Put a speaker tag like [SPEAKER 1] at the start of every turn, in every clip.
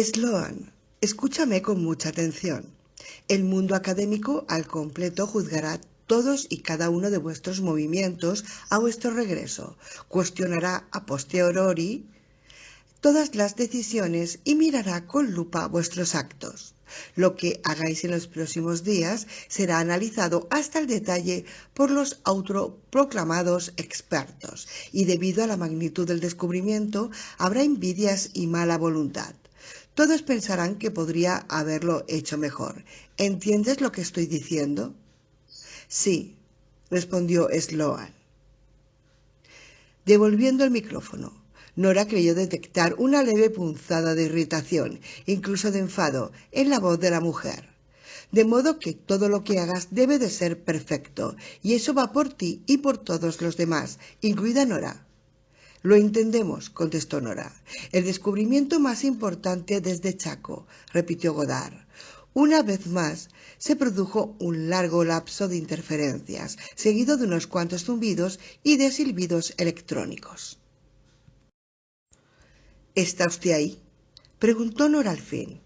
[SPEAKER 1] Sloan, escúchame con mucha atención. El mundo académico al completo juzgará todos y cada uno de vuestros movimientos a vuestro regreso, cuestionará a posteriori todas las decisiones y mirará con lupa vuestros actos. Lo que hagáis en los próximos días será analizado hasta el detalle por los autoproclamados expertos, y debido a la magnitud del descubrimiento habrá envidias y mala voluntad. Todos pensarán que podría haberlo hecho mejor. ¿Entiendes lo que estoy diciendo? Sí, respondió Sloan, devolviendo el micrófono. Nora creyó detectar una leve punzada de irritación, incluso de enfado, en la voz de la mujer. De modo que todo lo que hagas debe de ser perfecto, y eso va por ti y por todos los demás, incluida Nora. Lo entendemos, contestó Nora. El descubrimiento más importante desde Chaco, repitió Goddard. Una vez más, se produjo un largo lapso de interferencias, seguido de unos cuantos zumbidos y de silbidos electrónicos. ¿Está usted ahí?, preguntó Nora al fin.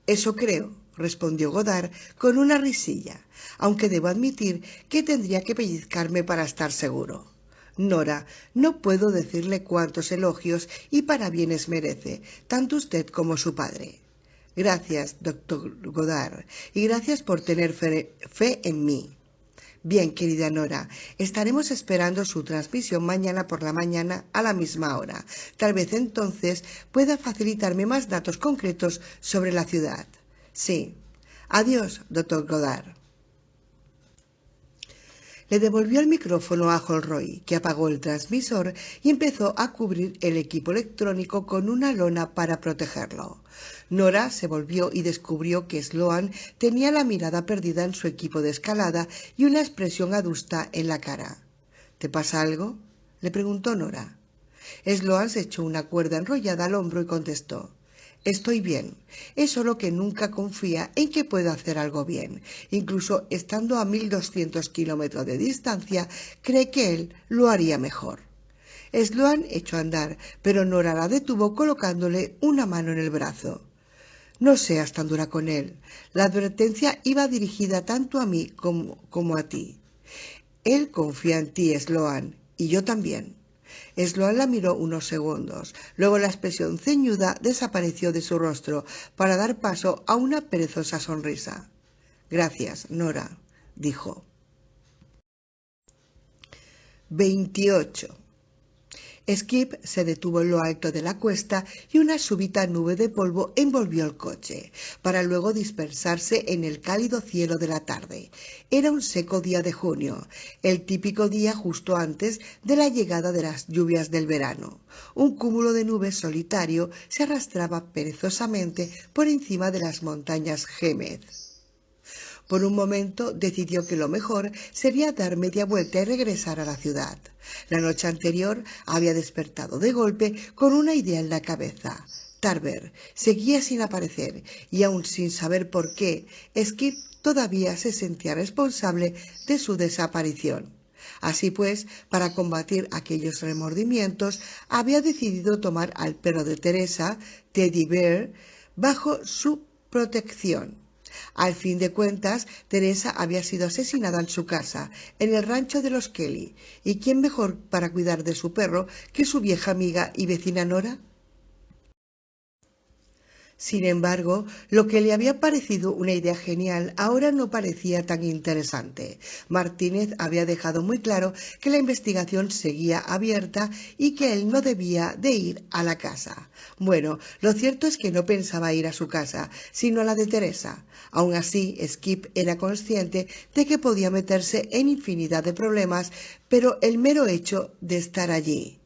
[SPEAKER 1] Eso creo, respondió Goddard con una risilla, aunque debo admitir que tendría que pellizcarme para estar seguro. Nora, no puedo decirle cuántos elogios y parabienes merece, tanto usted como su padre. Gracias, doctor Goddard, y gracias por tener fe en mí. Bien, querida Nora, estaremos esperando su transmisión mañana por la mañana a la misma hora. Tal vez entonces pueda facilitarme más datos concretos sobre la ciudad. Sí. Adiós, doctor Goddard. Le devolvió el micrófono a Holroyd, que apagó el transmisor y empezó a cubrir el equipo electrónico con una lona para protegerlo. Nora se volvió y descubrió que Sloan tenía la mirada perdida en su equipo de escalada y una expresión adusta en la cara. ¿Te pasa algo?, le preguntó Nora. Sloan se echó una cuerda enrollada al hombro y contestó: Estoy bien, es solo que nunca confía en que pueda hacer algo bien. Incluso estando a 1200 kilómetros de distancia, cree que él lo haría mejor. Sloan echó a andar, pero Nora la detuvo colocándole una mano en el brazo. No seas tan dura con él. La advertencia iba dirigida tanto a mí como a ti. Él confía en ti, Sloan, y yo también. Sloan la miró unos segundos. Luego la expresión ceñuda desapareció de su rostro para dar paso a una perezosa sonrisa. Gracias, Nora, dijo. 28. Skip se detuvo en lo alto de la cuesta y una súbita nube de polvo envolvió el coche, para luego dispersarse en el cálido cielo de la tarde. Era un seco día de junio, el típico día justo antes de la llegada de las lluvias del verano. Un cúmulo de nubes solitario se arrastraba perezosamente por encima de las montañas Gémez. Por un momento decidió que lo mejor sería dar media vuelta y regresar a la ciudad. La noche anterior había despertado de golpe con una idea en la cabeza. Tarver seguía sin aparecer y aún sin saber por qué, Skip todavía se sentía responsable de su desaparición. Así pues, para combatir aquellos remordimientos, había decidido tomar al perro de Teresa, Teddy Bear, bajo su protección. Al fin de cuentas, Teresa había sido asesinada en su casa, en el rancho de los Kelly, y ¿quién mejor para cuidar de su perro que su vieja amiga y vecina Nora? Sin embargo, lo que le había parecido una idea genial ahora no parecía tan interesante. Martínez había dejado muy claro que la investigación seguía abierta y que él no debía de ir a la casa. Bueno, lo cierto es que no pensaba ir a su casa, sino a la de Teresa. Aún así, Skip era consciente de que podía meterse en infinidad de problemas, pero el mero hecho de estar allí.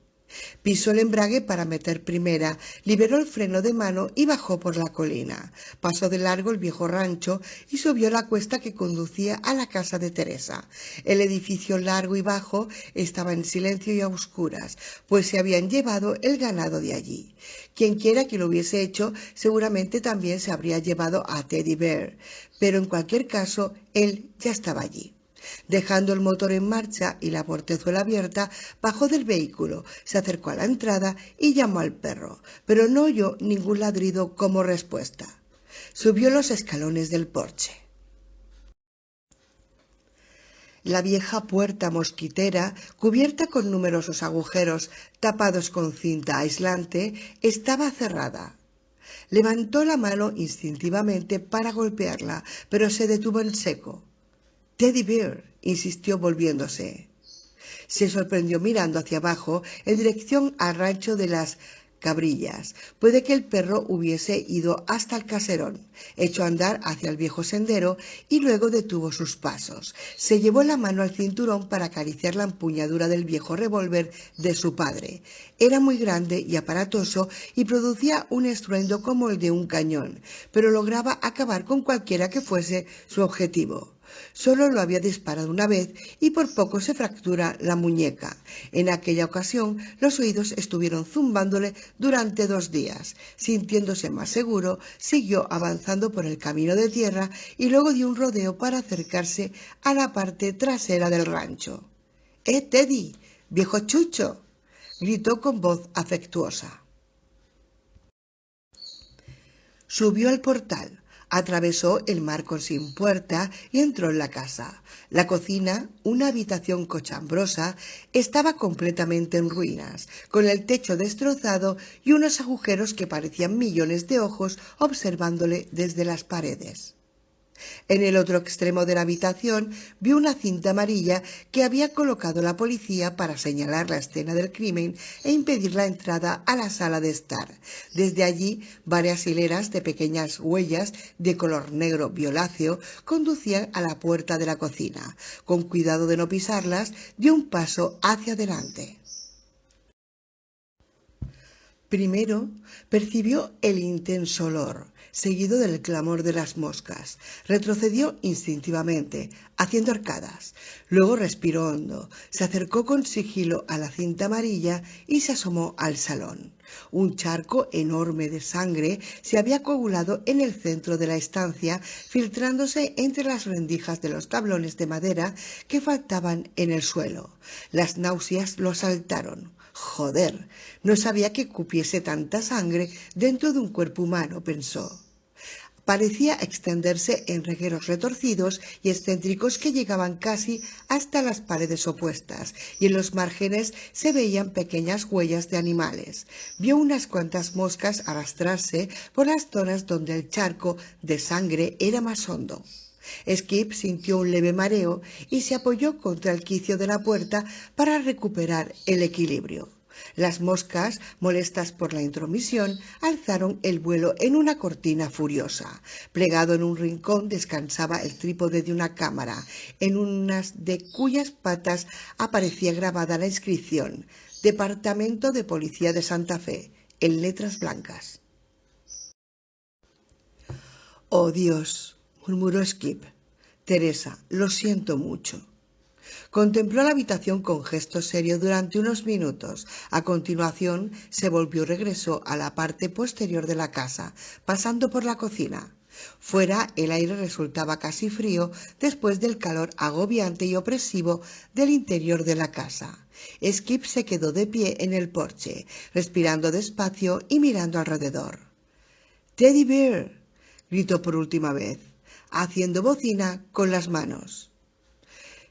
[SPEAKER 1] Pisó el embrague para meter primera, liberó el freno de mano y bajó por la colina. Pasó de largo el viejo rancho y subió la cuesta que conducía a la casa de Teresa. El edificio largo y bajo estaba en silencio y a oscuras, pues se habían llevado el ganado de allí. Quienquiera que lo hubiese hecho, seguramente también se habría llevado a Teddy Bear, pero en cualquier caso, él ya estaba allí. Dejando el motor en marcha y la portezuela abierta, bajó del vehículo, se acercó a la entrada y llamó al perro, pero no oyó ningún ladrido como respuesta. Subió los escalones del porche. La vieja puerta mosquitera, cubierta con numerosos agujeros tapados con cinta aislante, estaba cerrada. Levantó la mano instintivamente para golpearla, pero se detuvo en seco. «Teddy Bear», insistió volviéndose. Se sorprendió mirando hacia abajo en dirección al rancho de las Cabrillas. Puede que el perro hubiese ido hasta el caserón, echó a andar hacia el viejo sendero y luego detuvo sus pasos. Se llevó la mano al cinturón para acariciar la empuñadura del viejo revólver de su padre. Era muy grande y aparatoso y producía un estruendo como el de un cañón, pero lograba acabar con cualquiera que fuese su objetivo. Solo lo había disparado una vez y por poco se fractura la muñeca. En aquella ocasión los oídos estuvieron zumbándole durante 2 días. Sintiéndose más seguro, siguió avanzando por el camino de tierra y luego dio un rodeo para acercarse a la parte trasera del rancho. Teddy, viejo chucho!, gritó con voz afectuosa. Subió al portal. Atravesó el marco sin puerta y entró en la casa. La cocina, una habitación cochambrosa, estaba completamente en ruinas, con el techo destrozado y unos agujeros que parecían millones de ojos observándole desde las paredes. En el otro extremo de la habitación vio una cinta amarilla que había colocado la policía para señalar la escena del crimen e impedir la entrada a la sala de estar. Desde allí, varias hileras de pequeñas huellas de color negro violáceo conducían a la puerta de la cocina. Con cuidado de no pisarlas, dio un paso hacia adelante. Primero percibió el intenso olor, seguido del clamor de las moscas. Retrocedió instintivamente, haciendo arcadas. Luego respiró hondo, se acercó con sigilo a la cinta amarilla y se asomó al salón. Un charco enorme de sangre se había coagulado en el centro de la estancia, filtrándose entre las rendijas de los tablones de madera que faltaban en el suelo. Las náuseas lo asaltaron. «Joder, no sabía que cupiese tanta sangre dentro de un cuerpo humano», pensó. Parecía extenderse en regueros retorcidos y excéntricos que llegaban casi hasta las paredes opuestas, y en los márgenes se veían pequeñas huellas de animales. Vio unas cuantas moscas arrastrarse por las zonas donde el charco de sangre era más hondo. Skip sintió un leve mareo y se apoyó contra el quicio de la puerta para recuperar el equilibrio. Las moscas, molestas por la intromisión, alzaron el vuelo en una cortina furiosa. Plegado en un rincón descansaba el trípode de una cámara, en unas de cuyas patas aparecía grabada la inscripción «Departamento de Policía de Santa Fe», en letras blancas. «Oh, Dios», murmuró Skip. «Teresa, lo siento mucho». Contempló la habitación con gesto serio durante unos minutos. A continuación se volvió y regresó a la parte posterior de la casa, pasando por la cocina. Fuera el aire resultaba casi frío después del calor agobiante y opresivo del interior de la casa. Skip se quedó de pie en el porche, respirando despacio y mirando alrededor. «Teddy Bear», gritó por última vez, haciendo bocina con las manos.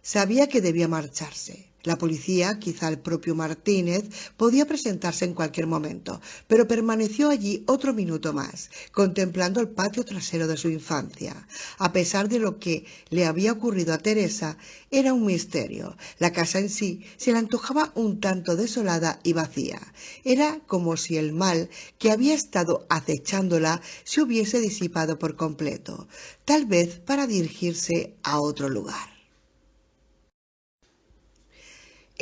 [SPEAKER 1] Sabía que debía marcharse. La policía, quizá el propio Martínez, podía presentarse en cualquier momento, pero permaneció allí otro minuto más, contemplando el patio trasero de su infancia. A pesar de lo que le había ocurrido a Teresa, era un misterio. La casa en sí se le antojaba un tanto desolada y vacía. Era como si el mal que había estado acechándola se hubiese disipado por completo, tal vez para dirigirse a otro lugar.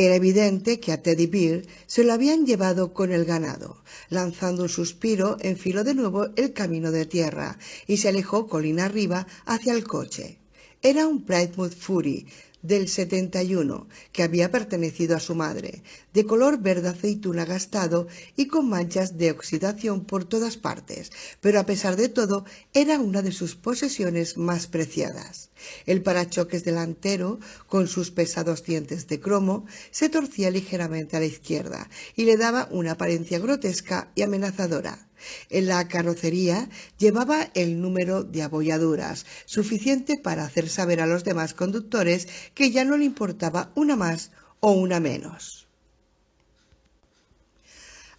[SPEAKER 1] Era evidente que a Teddy Bear se lo habían llevado con el ganado. Lanzando un suspiro, enfiló de nuevo el camino de tierra y se alejó colina arriba hacia el coche. Era un Plymouth Fury del 71, que había pertenecido a su madre, de color verde aceituna gastado y con manchas de oxidación por todas partes, pero a pesar de todo era una de sus posesiones más preciadas. El parachoques delantero, con sus pesados dientes de cromo, se torcía ligeramente a la izquierda y le daba una apariencia grotesca y amenazadora. En la carrocería llevaba el número de abolladuras, suficiente para hacer saber a los demás conductores que ya no le importaba una más o una menos.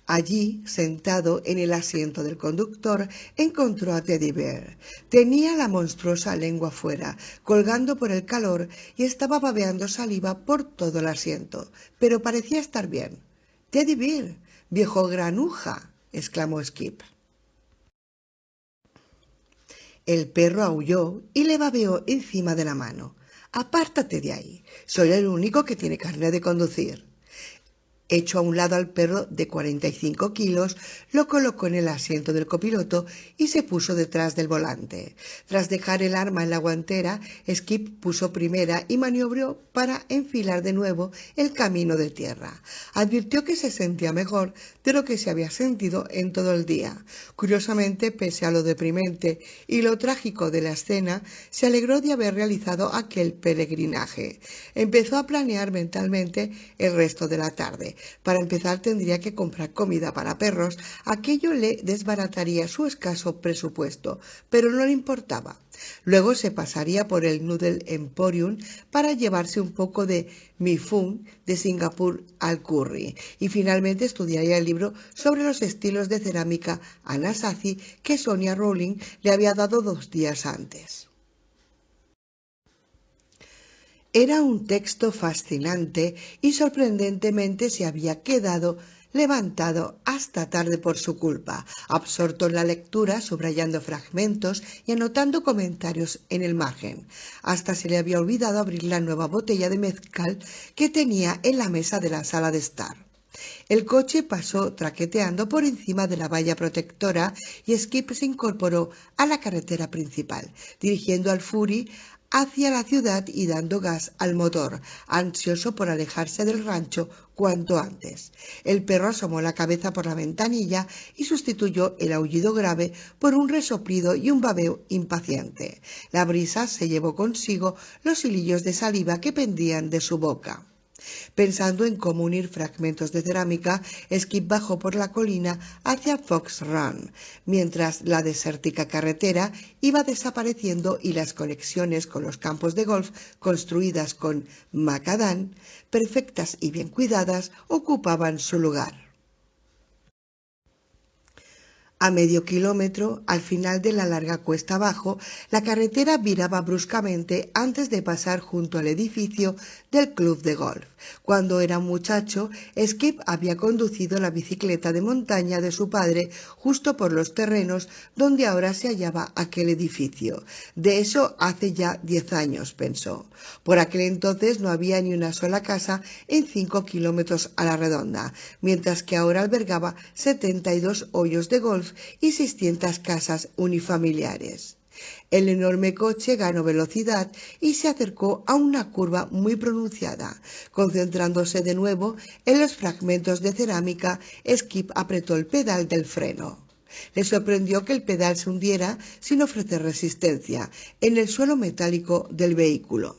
[SPEAKER 1] Allí, sentado en el asiento del conductor, encontró a Teddy Bear. Tenía la monstruosa lengua fuera, colgando por el calor, y estaba babeando saliva por todo el asiento, pero parecía estar bien. «Teddy Bear, viejo granuja», exclamó Skip. El perro aulló y le babeó encima de la mano. «Apártate de ahí. Soy el único que tiene carnet de conducir». Echó a un lado al perro de 45 kilos, lo colocó en el asiento del copiloto y se puso detrás del volante. Tras dejar el arma en la guantera, Skip puso primera y maniobró para enfilar de nuevo el camino de tierra. Advirtió que se sentía mejor de lo que se había sentido en todo el día. Curiosamente, pese a lo deprimente y lo trágico de la escena, se alegró de haber realizado aquel peregrinaje. Empezó a planear mentalmente el resto de la tarde. Para empezar, tendría que comprar comida para perros. Aquello le desbarataría su escaso presupuesto, pero no le importaba. Luego se pasaría por el Noodle Emporium para llevarse un poco de mi fun de Singapur al curry, y finalmente estudiaría el libro sobre los estilos de cerámica Anasazi que Sonia Rowling le había dado 2 días antes. Era un texto fascinante y sorprendentemente se había quedado levantado hasta tarde por su culpa, absorto en la lectura, subrayando fragmentos y anotando comentarios en el margen. Hasta se le había olvidado abrir la nueva botella de mezcal que tenía en la mesa de la sala de estar. El coche pasó traqueteando por encima de la valla protectora y Skip se incorporó a la carretera principal, dirigiendo al Fury hacia la ciudad y dando gas al motor, ansioso por alejarse del rancho cuanto antes. El perro asomó la cabeza por la ventanilla y sustituyó el aullido grave por un resoplido y un babeo impaciente. La brisa se llevó consigo los hilillos de saliva que pendían de su boca. Pensando en cómo unir fragmentos de cerámica, Skip bajó por la colina hacia Fox Run, mientras la desértica carretera iba desapareciendo y las conexiones con los campos de golf construidas con macadam, perfectas y bien cuidadas, ocupaban su lugar. A medio kilómetro, al final de la larga cuesta abajo, la carretera viraba bruscamente antes de pasar junto al edificio del club de golf. Cuando era muchacho, Skip había conducido la bicicleta de montaña de su padre justo por los terrenos donde ahora se hallaba aquel edificio. De eso hace ya 10 años, pensó. Por aquel entonces no había ni una sola casa en 5 kilómetros a la redonda, mientras que ahora albergaba 72 hoyos de golf y 600 casas unifamiliares. El enorme coche ganó velocidad y se acercó a una curva muy pronunciada. Concentrándose de nuevo en los fragmentos de cerámica, Skip apretó el pedal del freno. Le sorprendió que el pedal se hundiera sin ofrecer resistencia en el suelo metálico del vehículo.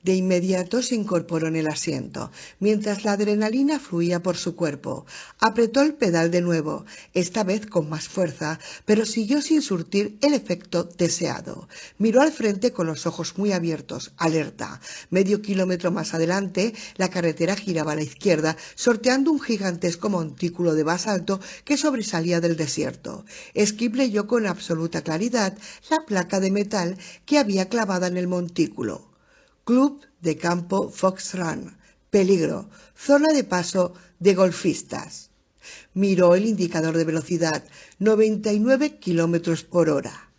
[SPEAKER 1] De inmediato se incorporó en el asiento, mientras la adrenalina fluía por su cuerpo. Apretó el pedal de nuevo, esta vez con más fuerza, pero siguió sin surtir el efecto deseado. Miró al frente con los ojos muy abiertos, alerta. Medio kilómetro más adelante, la carretera giraba a la izquierda, sorteando un gigantesco montículo de basalto que sobresalía del desierto. Skip leyó con absoluta claridad la placa de metal que había clavada en el montículo. Club de Campo Fox Run. Peligro. Zona de paso de golfistas. Miró el indicador de velocidad. 99 kilómetros por hora.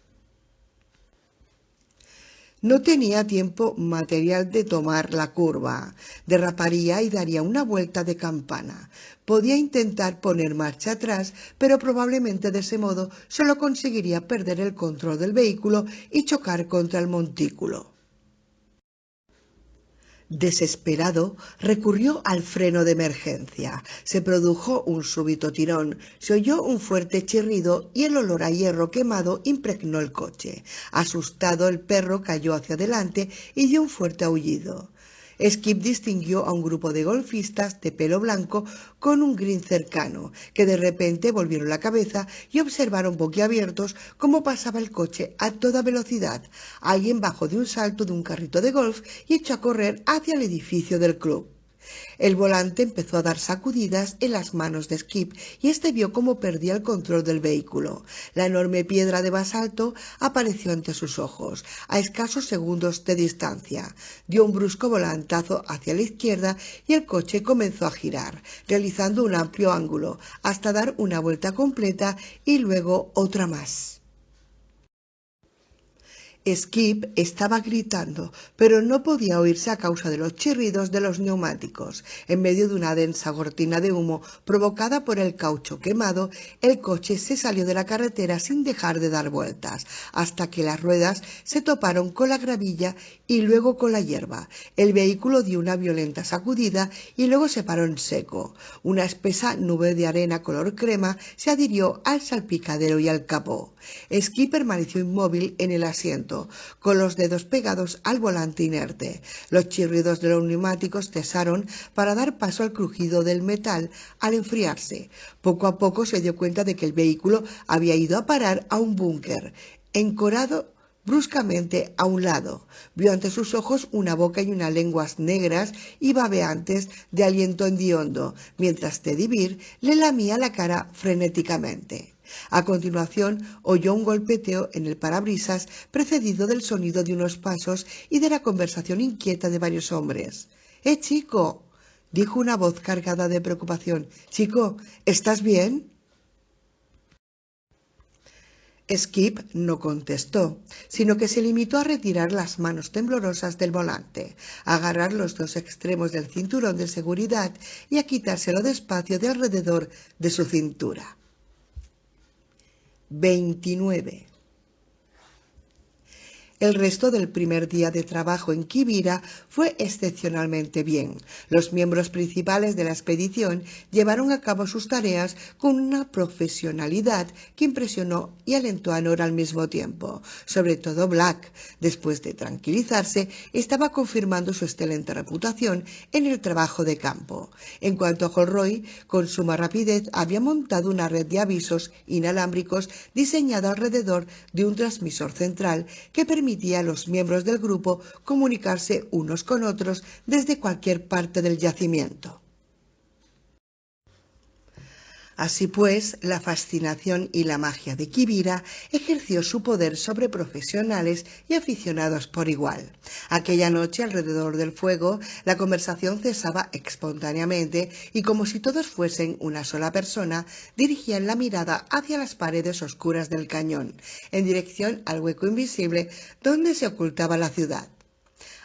[SPEAKER 1] No tenía tiempo material de tomar la curva. Derraparía y daría una vuelta de campana. Podía intentar poner marcha atrás, pero probablemente de ese modo solo conseguiría perder el control del vehículo y chocar contra el montículo. Desesperado, recurrió al freno de emergencia. Se produjo un súbito tirón, se oyó un fuerte chirrido y el olor a hierro quemado impregnó el coche. Asustado, el perro cayó hacia adelante y dio un fuerte aullido. Skip distinguió a un grupo de golfistas de pelo blanco con un green cercano, que de repente volvieron la cabeza y observaron boquiabiertos cómo pasaba el coche a toda velocidad. Alguien bajó de un salto de un carrito de golf y echó a correr hacia el edificio del club. El volante empezó a dar sacudidas en las manos de Skip y éste vio cómo perdía el control del vehículo. La enorme piedra de basalto apareció ante sus ojos, a escasos segundos de distancia. Dio un brusco volantazo hacia la izquierda y el coche comenzó a girar, realizando un amplio ángulo, hasta dar una vuelta completa y luego otra más. Skip estaba gritando, pero no podía oírse a causa de los chirridos de los neumáticos. En medio de una densa cortina de humo provocada por el caucho quemado, el coche se salió de la carretera sin dejar de dar vueltas, hasta que las ruedas se toparon con la gravilla y luego con la hierba. El vehículo dio una violenta sacudida y luego se paró en seco. Una espesa nube de arena color crema se adhirió al salpicadero y al capó. Skip permaneció inmóvil en el asiento, con los dedos pegados al volante inerte. Los chirridos de los neumáticos cesaron para dar paso al crujido del metal al enfriarse. Poco a poco se dio cuenta de que el vehículo había ido a parar a un búnker, encorado bruscamente a un lado. Vio ante sus ojos una boca y unas lenguas negras y babeantes de aliento hediondo, mientras Teddy Bear le lamía la cara frenéticamente. A continuación oyó un golpeteo en el parabrisas precedido del sonido de unos pasos y de la conversación inquieta de varios hombres. Chico! Dijo una voz cargada de preocupación. Chico, ¿estás bien? Skip no contestó, sino que se limitó a retirar las manos temblorosas del volante, a agarrar los dos extremos del cinturón de seguridad y a quitárselo despacio de alrededor de su cintura. 29. El resto del primer día de trabajo en Quivira fue excepcionalmente bien. Los miembros principales de la expedición llevaron a cabo sus tareas con una profesionalidad que impresionó y alentó a Nora al mismo tiempo. Sobre todo Black, después de tranquilizarse, estaba confirmando su excelente reputación en el trabajo de campo. En cuanto a Holroyd, con suma rapidez había montado una red de avisos inalámbricos diseñada alrededor de un transmisor central que permitía a los miembros del grupo comunicarse unos con otros desde cualquier parte del yacimiento. Así pues, la fascinación y la magia de Quivira ejerció su poder sobre profesionales y aficionados por igual. Aquella noche, alrededor del fuego, la conversación cesaba espontáneamente y, como si todos fuesen una sola persona, dirigían la mirada hacia las paredes oscuras del cañón, en dirección al hueco invisible donde se ocultaba la ciudad.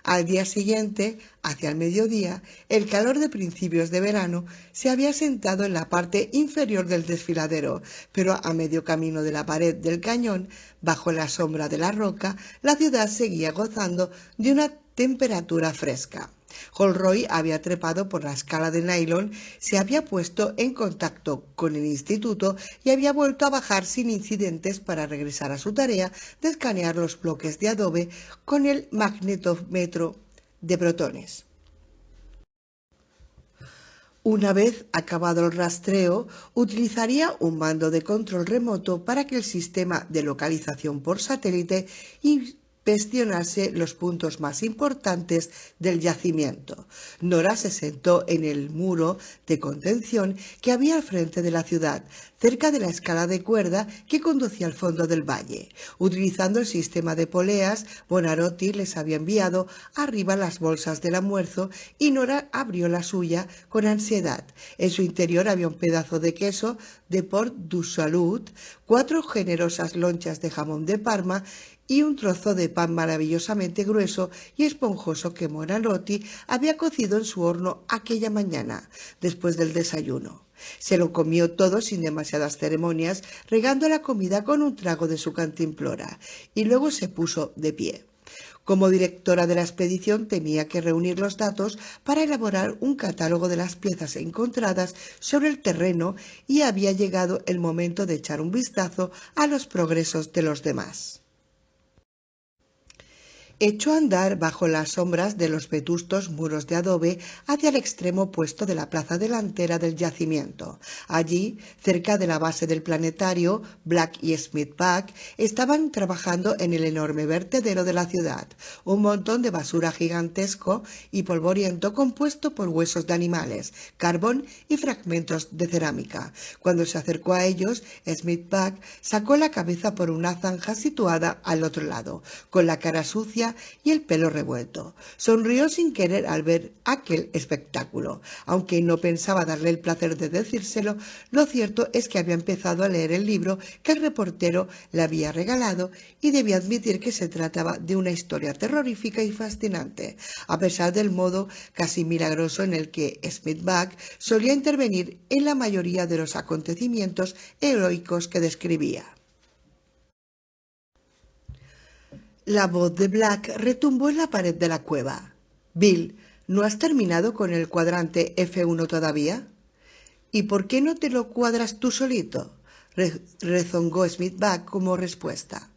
[SPEAKER 1] Al día siguiente, hacia el mediodía, el calor de principios de verano se había sentado en la parte inferior del desfiladero, pero a medio camino de la pared del cañón, bajo la sombra de la roca, la ciudad seguía gozando de una temperatura fresca. Holroyd había trepado por la escala de nylon, se había puesto en contacto con el instituto y había vuelto a bajar sin incidentes para regresar a su tarea de escanear los bloques de adobe con el magnetómetro de protones. Una vez acabado el rastreo, utilizaría un mando de control remoto para que el sistema de localización por satélite inspeccionase los puntos más importantes del yacimiento. Nora se sentó en el muro de contención que había al frente de la ciudad, cerca de la escala de cuerda que conducía al fondo del valle. Utilizando el sistema de poleas, Bonarotti les había enviado arriba las bolsas del almuerzo y Nora abrió la suya con ansiedad. En su interior había un pedazo de queso de Port du Salut, 4 generosas lonchas de jamón de Parma y un trozo de pan maravillosamente grueso y esponjoso que Bonarotti había cocido en su horno aquella mañana, después del desayuno. Se lo comió todo sin demasiadas ceremonias, regando la comida con un trago de su cantimplora, y luego se puso de pie. Como directora de la expedición tenía que reunir los datos para elaborar un catálogo de las piezas encontradas sobre el terreno y había llegado el momento de echar un vistazo a los progresos de los demás. Echó a andar bajo las sombras de los vetustos muros de adobe hacia el extremo opuesto de la plaza delantera del yacimiento. Allí, cerca de la base del planetario, Black y Smith-Bug estaban trabajando en el enorme vertedero de la ciudad, un montón de basura gigantesco y polvoriento compuesto por huesos de animales, carbón y fragmentos de cerámica. Cuando se acercó a ellos, Smith-Bug sacó la cabeza por una zanja situada al otro lado, con la cara sucia y el pelo revuelto. Sonrió sin querer al ver aquel espectáculo. Aunque no pensaba darle el placer de decírselo, lo cierto es que había empezado a leer el libro que el reportero le había regalado y debía admitir que se trataba de una historia terrorífica y fascinante, a pesar del modo casi milagroso en el que Smith-Bug solía intervenir en la mayoría de los acontecimientos heroicos que describía. La voz de Black retumbó en la pared de la cueva. «Bill, ¿no has terminado con el cuadrante F1 todavía? ¿Y por qué no te lo cuadras tú solito?», rezongó Smith-Bug como respuesta.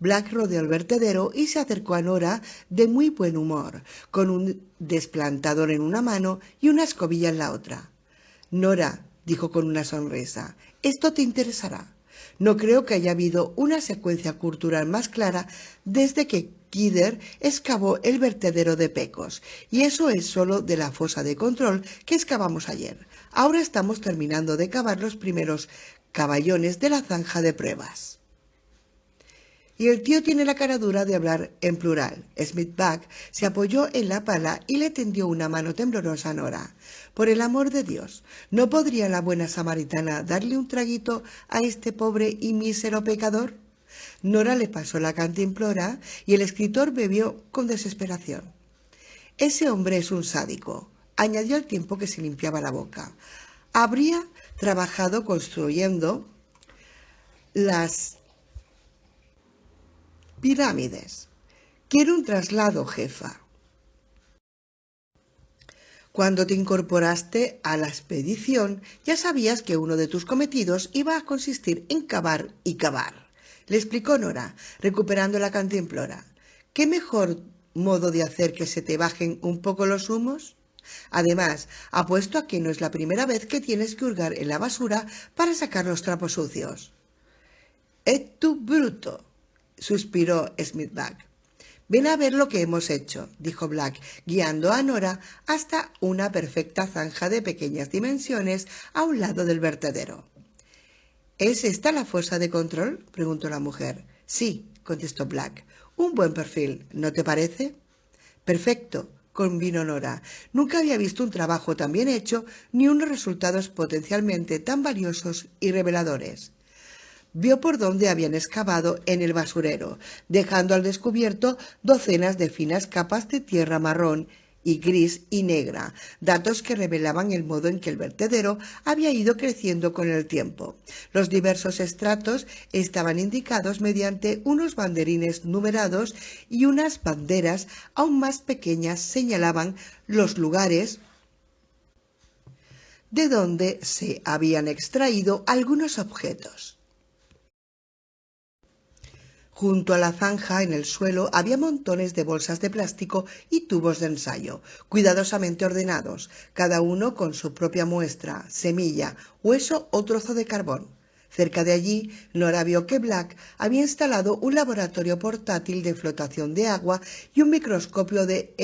[SPEAKER 1] Black rodeó el vertedero y se acercó a Nora de muy buen humor, con un desplantador en una mano y una escobilla en la otra. «Nora», dijo con una sonrisa, «esto te interesará. No creo que haya habido una secuencia cultural más clara desde que Kidder excavó el vertedero de Pecos, y eso es solo de la fosa de control que excavamos ayer. Ahora estamos terminando de cavar los primeros caballones de la zanja de pruebas». Y el tío tiene la cara dura de hablar en plural. Smith-Bug se apoyó en la pala y le tendió una mano temblorosa a Nora. «Por el amor de Dios, ¿no podría la buena samaritana darle un traguito a este pobre y mísero pecador?». Nora le pasó la cantimplora y el escritor bebió con desesperación. «Ese hombre es un sádico», añadió al tiempo que se limpiaba la boca. «Habría trabajado construyendo las pirámides. Quiero un traslado, jefa». Cuando te incorporaste a la expedición, ya sabías que uno de tus cometidos iba a consistir en cavar y cavar, le explicó Nora, recuperando la cantimplora. ¿Qué mejor modo de hacer que se te bajen un poco los humos? Además, apuesto a que no es la primera vez que tienes que hurgar en la basura para sacar los trapos sucios. «Et tu bruto», suspiró Smith-Bug. «Ven a ver lo que hemos hecho», dijo Black, guiando a Nora hasta una perfecta zanja de pequeñas dimensiones a un lado del vertedero. «¿Es esta la fosa de control?», preguntó la mujer. «Sí», contestó Black. «Un buen perfil, ¿no te parece?». «Perfecto», convino Nora. «Nunca había visto un trabajo tan bien hecho ni unos resultados potencialmente tan valiosos y reveladores». Vio por dónde habían excavado en el basurero, dejando al descubierto docenas de finas capas de tierra marrón y gris y negra, datos que revelaban el modo en que el vertedero había ido creciendo con el tiempo. Los diversos estratos estaban indicados mediante unos banderines numerados y unas banderas aún más pequeñas señalaban los lugares de donde se habían extraído algunos objetos. Junto a la zanja, en el suelo, había montones de bolsas de plástico y tubos de ensayo, cuidadosamente ordenados, cada uno con su propia muestra, semilla, hueso o trozo de carbón. Cerca de allí, Nora vio que Black había instalado un laboratorio portátil de flotación de agua y un microscopio de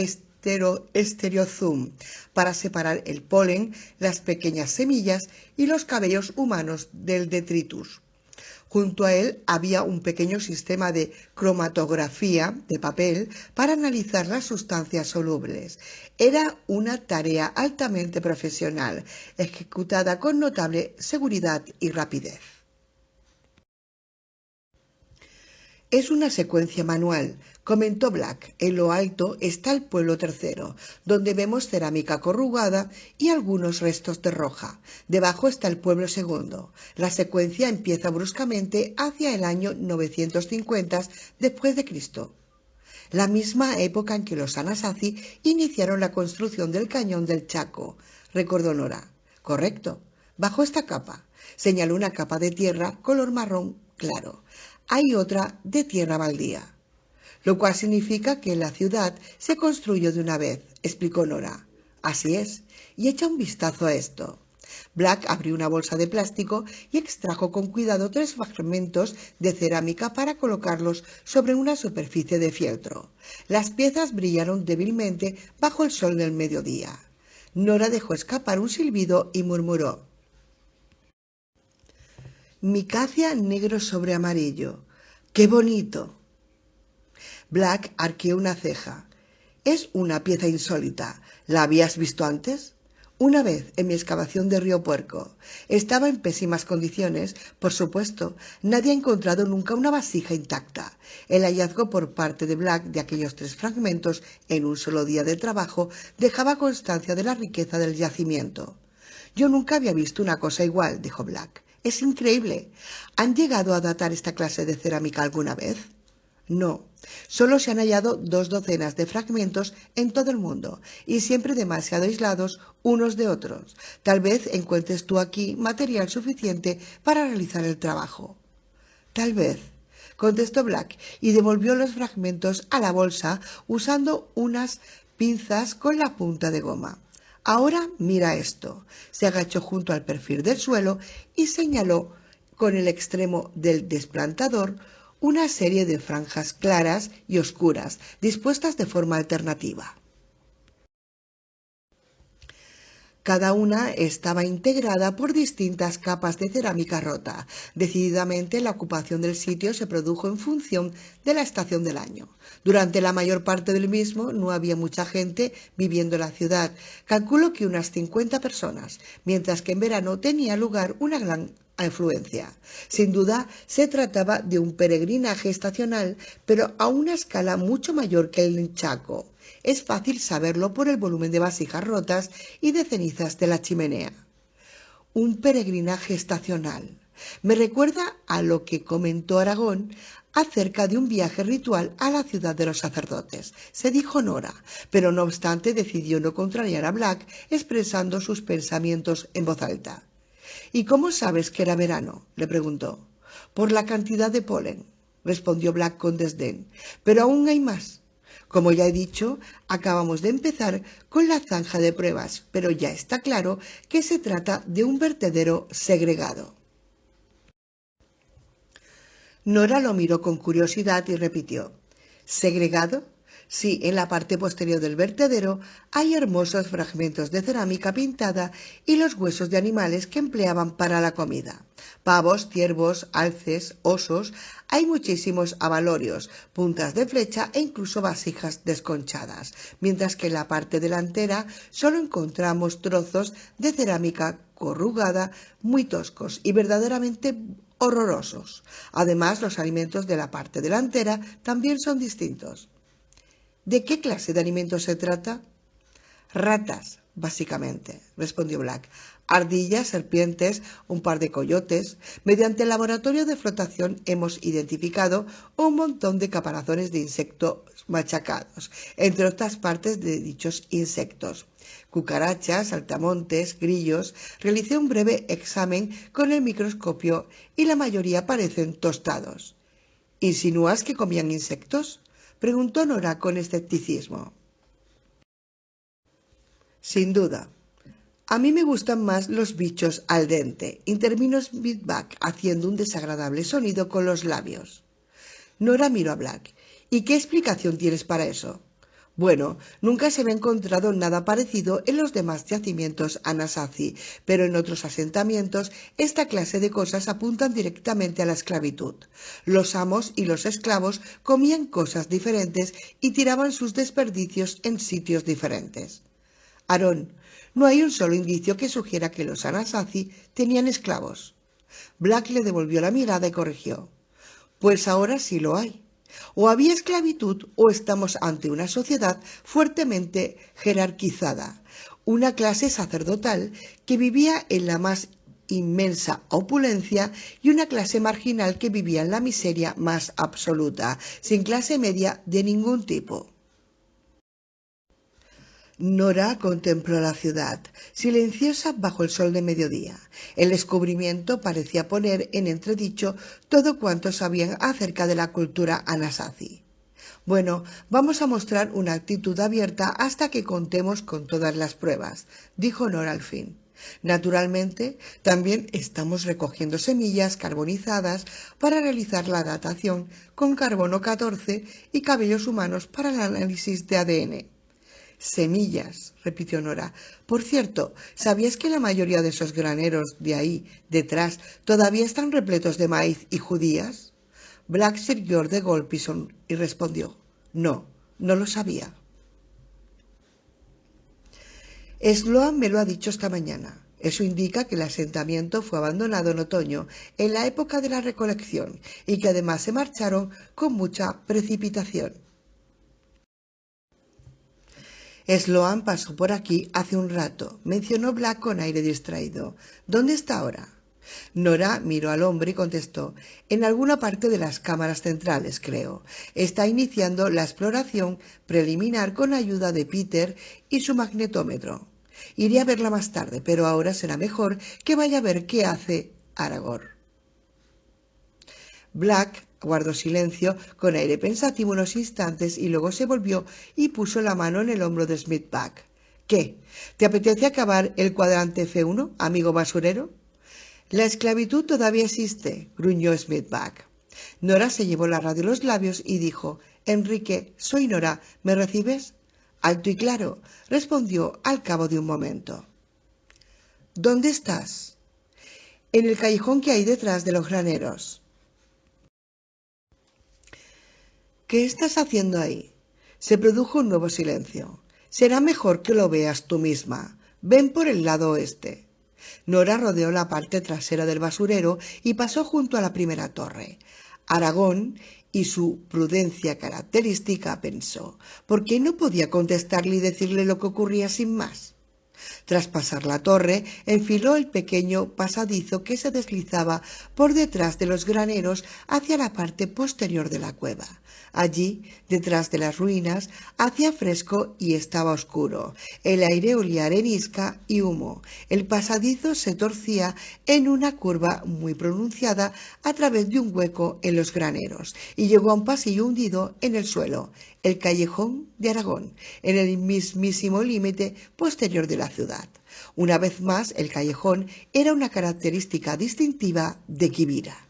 [SPEAKER 1] estereozoom para separar el polen, las pequeñas semillas y los cabellos humanos del detritus. Junto a él había un pequeño sistema de cromatografía de papel para analizar las sustancias solubles. Era una tarea altamente profesional, ejecutada con notable seguridad y rapidez. «Es una secuencia manual», comentó Black. «En lo alto está el pueblo tercero, donde vemos cerámica corrugada y algunos restos de roja. Debajo está el pueblo segundo. La secuencia empieza bruscamente hacia el año 950 después de Cristo. la misma época en que los Anasazi iniciaron la construcción del cañón del Chaco, recordó Nora. Correcto. Bajo esta capa, señaló una capa de tierra color marrón claro. Hay otra de tierra baldía, lo cual significa que la ciudad se construyó de una vez, explicó Nora. Así es, y echa un vistazo a esto. Black abrió una bolsa de plástico y extrajo con cuidado 3 fragmentos de cerámica para colocarlos sobre una superficie de fieltro. Las piezas brillaron débilmente bajo el sol del mediodía. Nora dejó escapar un silbido y murmuró: micacia negro sobre amarillo. ¡Qué bonito! Black arqueó una ceja. Es una pieza insólita. ¿La habías visto antes? Una vez, en mi excavación de Río Puerco. Estaba en pésimas condiciones, por supuesto. Nadie ha encontrado nunca una vasija intacta. El hallazgo por parte de Black de aquellos 3 fragmentos en un solo día de trabajo dejaba constancia de la riqueza del yacimiento. Yo nunca había visto una cosa igual, dijo Black. Es increíble. ¿Han llegado a datar esta clase de cerámica alguna vez? No, solo se han hallado 2 docenas de fragmentos en todo el mundo, y siempre demasiado aislados unos de otros. Tal vez encuentres tú aquí material suficiente para realizar el trabajo. Tal vez, contestó Black, y devolvió los fragmentos a la bolsa usando unas pinzas con la punta de goma. Ahora mira esto. Se agachó junto al perfil del suelo y señaló con el extremo del desplantador una serie de franjas claras y oscuras, dispuestas de forma alternativa. Cada una estaba integrada por distintas capas de cerámica rota. Decididamente, la ocupación del sitio se produjo en función de la estación del año. Durante la mayor parte del mismo no había mucha gente viviendo en la ciudad. Calculo que unas 50 personas, mientras que en verano tenía lugar una gran afluencia. Sin duda, se trataba de un peregrinaje estacional, pero a una escala mucho mayor que el Chaco. Es fácil saberlo por el volumen de vasijas rotas y de cenizas de la chimenea. Un peregrinaje estacional. Me recuerda a lo que comentó Aragón acerca de un viaje ritual a la ciudad de los sacerdotes, se dijo Nora, pero no obstante decidió no contrariar a Black expresando sus pensamientos en voz alta. ¿Y cómo sabes que era verano?, le preguntó. Por la cantidad de polen, respondió Black con desdén. Pero aún hay más. Como ya he dicho, acabamos de empezar con la zanja de pruebas, pero ya está claro que se trata de un vertedero segregado. Nora lo miró con curiosidad y repitió: ¿segregado? Sí, en la parte posterior del vertedero hay hermosos fragmentos de cerámica pintada y los huesos de animales que empleaban para la comida. Pavos, ciervos, alces, osos, hay muchísimos abalorios, puntas de flecha e incluso vasijas desconchadas, mientras que en la parte delantera solo encontramos trozos de cerámica corrugada muy toscos y verdaderamente horrorosos. Además, los alimentos de la parte delantera también son distintos. ¿De qué clase de alimentos se trata? Ratas, básicamente, respondió Black. Ardillas, serpientes, un par de coyotes. Mediante el laboratorio de flotación hemos identificado un montón de caparazones de insectos machacados, entre otras partes de dichos insectos. Cucarachas, saltamontes, grillos. Realicé un breve examen con el microscopio y la mayoría parecen tostados. ¿Insinúas que comían insectos?, preguntó Nora con escepticismo. Sin duda. A mí me gustan más los bichos al dente, intervino Smithback haciendo un desagradable sonido con los labios. Nora miró a Black. ¿Y qué explicación tienes para eso? Bueno, nunca se había encontrado nada parecido en los demás yacimientos Anasazi, pero en otros asentamientos esta clase de cosas apuntan directamente a la esclavitud. Los amos y los esclavos comían cosas diferentes y tiraban sus desperdicios en sitios diferentes. Aarón, no hay un solo indicio que sugiera que los Anasazi tenían esclavos. Black le devolvió la mirada y corrigió. Pues ahora sí lo hay. O había esclavitud o estamos ante una sociedad fuertemente jerarquizada, una clase sacerdotal que vivía en la más inmensa opulencia y una clase marginal que vivía en la miseria más absoluta, sin clase media de ningún tipo. Nora contempló la ciudad, silenciosa bajo el sol de mediodía. El descubrimiento parecía poner en entredicho todo cuanto sabían acerca de la cultura Anasazi. Bueno, vamos a mostrar una actitud abierta hasta que contemos con todas las pruebas, dijo Nora al fin. Naturalmente, también estamos recogiendo semillas carbonizadas para realizar la datación con carbono 14 y cabellos humanos para el análisis de ADN. Semillas, repitió Nora. Por cierto, ¿sabías que la mayoría de esos graneros de ahí, detrás, todavía están repletos de maíz y judías? Black se irguió de golpe y respondió: No, no lo sabía. Sloan me lo ha dicho esta mañana. Eso indica que el asentamiento fue abandonado en otoño, en la época de la recolección, y que además se marcharon con mucha precipitación. Sloan pasó por aquí hace un rato, mencionó Black con aire distraído. ¿Dónde está ahora? Nora miró al hombre y contestó: en alguna parte de las cámaras centrales, creo. Está iniciando la exploración preliminar con ayuda de Peter y su magnetómetro. Iré a verla más tarde, pero ahora será mejor que vaya a ver qué hace Aragorn. Black guardó silencio con aire pensativo unos instantes y luego se volvió y puso la mano en el hombro de Smithback. ¿Qué? ¿Te apetece acabar el cuadrante F1, amigo basurero? La esclavitud todavía existe, gruñó Smithback. Nora se llevó la radio a los labios y dijo: Enrique, soy Nora, ¿me recibes? Alto y claro, respondió al cabo de un momento. ¿Dónde estás? En el callejón que hay detrás de los graneros. ¿Qué estás haciendo ahí? Se produjo un nuevo silencio. Será mejor que lo veas tú misma. Ven por el lado oeste. Nora rodeó la parte trasera del basurero y pasó junto a la primera torre. Aragorn, y su prudencia característica, pensó: ¿por qué no podía contestarle y decirle lo que ocurría sin más? Tras pasar la torre, enfiló el pequeño pasadizo que se deslizaba por detrás de los graneros hacia la parte posterior de la cueva. Allí, detrás de las ruinas, hacía fresco y estaba oscuro. El aire olía a arenisca y humo. El pasadizo se torcía en una curva muy pronunciada a través de un hueco en los graneros y llegó a un pasillo hundido en el suelo, el callejón de Aragón, en el mismísimo límite posterior de la ciudad. Una vez más, el callejón era una característica distintiva de Quivira.